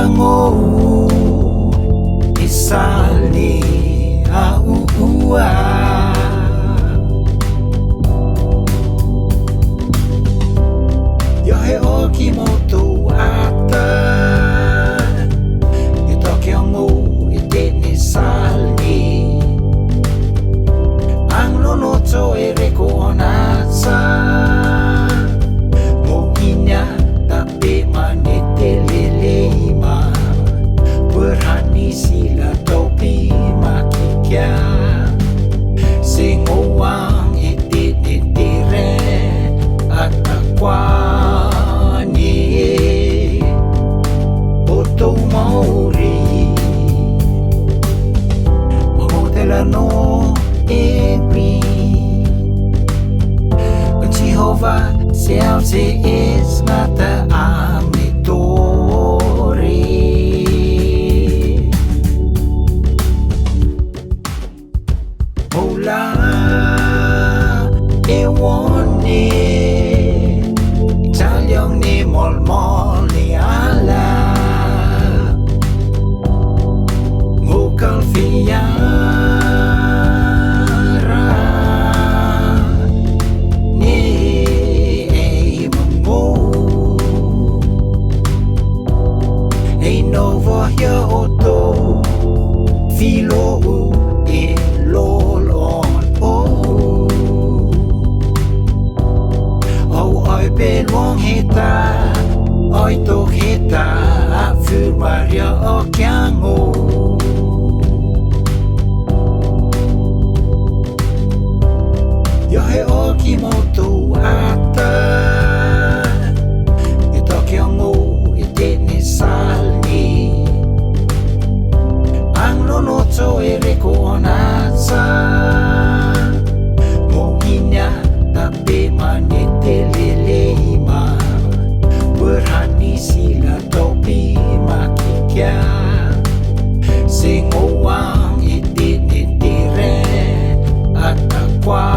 mo isali auua yo he o kimoto ata ito kyongo itini salni ang nonoto ereko onatsa mo inya tapi manitelelema berhani sila topi makikya singowang itinitire at akwani oto mauri mamodelano every when Jehovah sells it is not the Ola e wone Italiong ni mol ni ala Ngukal fiara ni e mamo E novo ya oto filo e lol Pelwong hita, oi tok hita, fyr varje och yango. Jag är okimoto ata, itok yango itini salni. Ang nonoto ereko onatsa, mo inya tapi manitelelema berhani sila topi makikya singowang itinitire at akwa